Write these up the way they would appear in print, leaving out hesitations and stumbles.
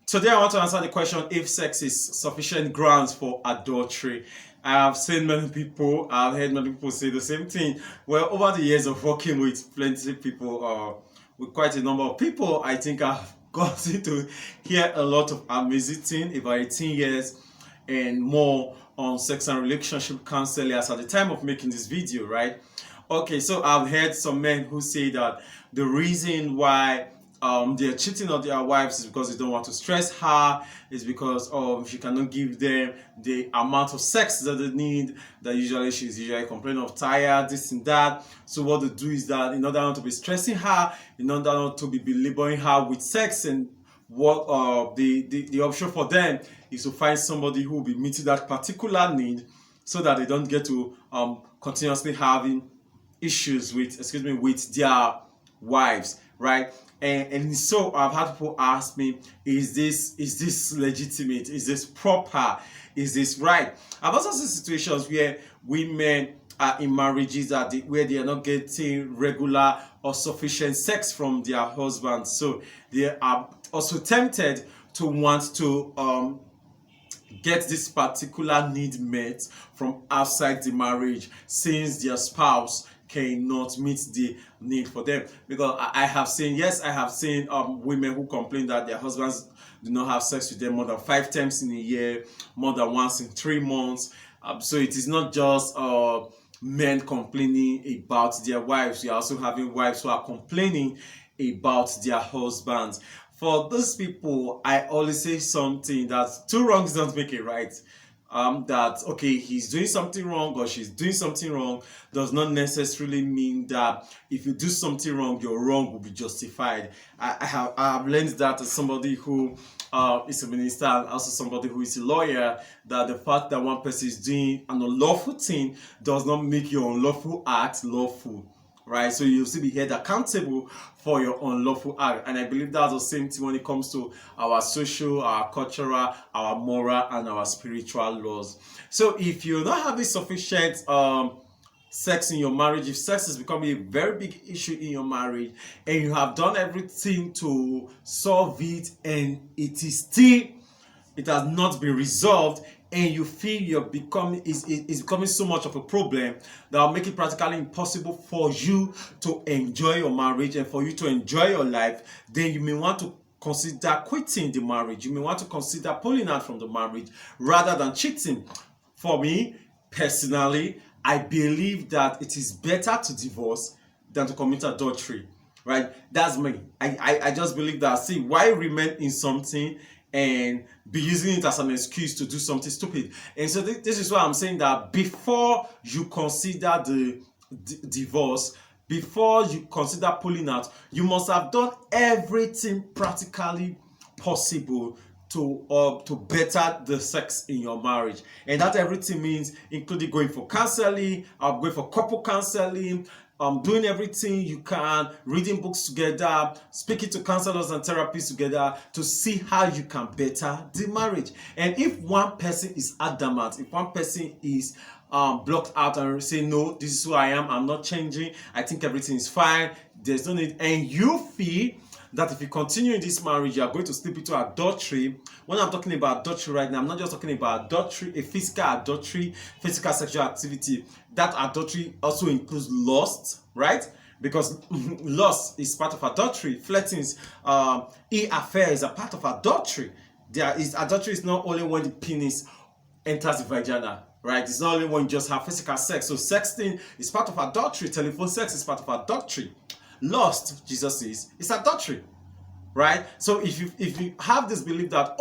Today I want to answer the question if sex is sufficient grounds for adultery. I have seen many people, I've heard many people say the same thing. Well, over the years of working with plenty of people, with quite a number of people, I think I've gotten to hear a lot of amazing things about 18 years and more on sex and relationship counseling as at the time of making this video, right? Okay, so I've heard some men who say that the reason why they're cheating on their wives is because they don't want to stress her, is because she cannot give them the amount of sex that they need, that usually she's usually complaining of tired, this and that. So what they do is that in order not to be stressing her, in order not to be belaboring her with sex, and what the option for them is to find somebody who will be meeting that particular need, so that they don't get to continuously having issues with their wives, right? And so I've had people ask me, is this legitimate? Is this proper? Is this right? I've also seen situations where women are in marriages where they are not getting regular or sufficient sex from their husbands, so they are also tempted to want to get this particular need met from outside the marriage, since their spouse cannot meet the need for them. Because I have seen women who complain that their husbands do not have sex with them more than 5 times in a year, more than once in 3 months. So it is not just men complaining about their wives. We are also having wives who are complaining about their husbands. For those people, I always say something that two wrongs don't make it right. That okay, he's doing something wrong or she's doing something wrong does not necessarily mean that if you do something wrong, your wrong will be justified. I have learned that as somebody who is a minister and also somebody who is a lawyer, that the fact that one person is doing an unlawful thing does not make your unlawful act lawful. Right, so you'll still be held accountable for your unlawful act, and I believe that's the same thing when it comes to our social, our cultural, our moral, and our spiritual laws. So if you're not having sufficient sex in your marriage, if sex is becoming a very big issue in your marriage, and you have done everything to solve it, and it has not been resolved, and you feel it's becoming so much of a problem that will make it practically impossible for you to enjoy your marriage and for you to enjoy your life, then you may want to consider quitting the marriage. You may want to consider pulling out from the marriage rather than cheating. For me, personally, I believe that it is better to divorce than to commit adultery. Right? That's me. I just believe that. See, why remain in something and be using it as an excuse to do something stupid? And so this is why I'm saying that before you consider the divorce, before you consider pulling out, you must have done everything practically possible to better the sex in your marriage. And that everything means including going for counseling, going for couple counseling, doing everything you can, reading books together, speaking to counselors and therapists together to see how you can better the marriage. And if one person is adamant, if one person is blocked out and say, no, this is who I am, I'm not changing, I think everything is fine, there's no need, and you feel that if you continue in this marriage, you are going to slip into adultery. When I'm talking about adultery right now, I'm not just talking about adultery, a physical adultery, physical sexual activity. That adultery also includes lust, right? Because lust is part of adultery. Flirting, affair is a part of adultery. Adultery is not only when the penis enters the vagina, right? It's not only when you just have physical sex. So sexting is part of adultery. Telephone sex is part of adultery. Lust, Jesus says, is adultery, right? So if you have this belief that,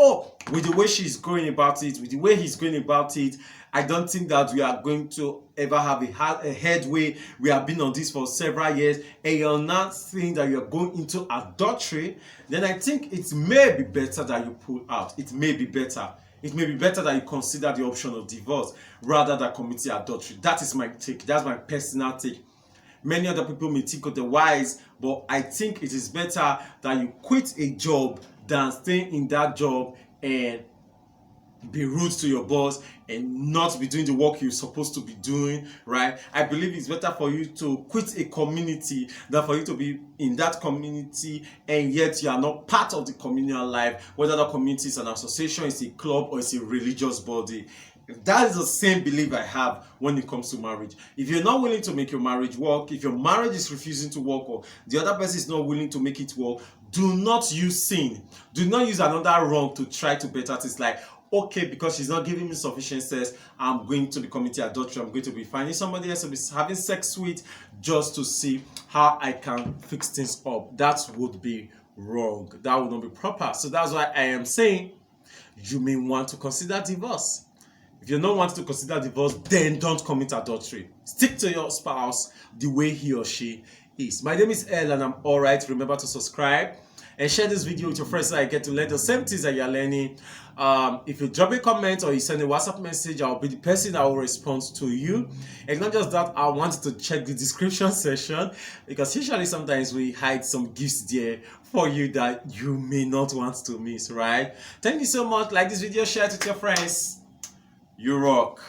with the way she's going about it, with the way he's going about it, I don't think that we are going to ever have a headway. We have been on this for several years, and you're not saying that you're going into adultery, then I think it may be better that you pull out. It may be better. It may be better that you consider the option of divorce rather than committing adultery. That is my take. That's my personal take. Many other people may think otherwise, but I think it is better that you quit a job than stay in that job and be rude to your boss and not be doing the work you're supposed to be doing, right? I believe it's better for you to quit a community than for you to be in that community and yet you are not part of the communal life, whether the community is an association, it's a club, or it's a religious body. That is the same belief I have when it comes to marriage. If you're not willing to make your marriage work, if your marriage is refusing to work, or the other person is not willing to make it work, do not use sin. Do not use another wrong to try to better things. Like, okay, because she's not giving me sufficient sex, I'm going to be committing adultery. I'm going to be finding somebody else to be having sex with just to see how I can fix things up. That would be wrong. That would not be proper. So that's why I am saying you may want to consider divorce. If you're not wanting to consider divorce, then don't commit adultery. Stick to your spouse the way he or she is. My name is El and I'm alright. Remember to subscribe and share this video with your friends so I get to learn the same things that you're learning. If you drop a comment or you send a WhatsApp message, I'll be the person that will respond to you. And not just that, I want you to check the description section because usually sometimes we hide some gifts there for you that you may not want to miss, right? Thank you so much. Like this video, share it with your friends. You rock.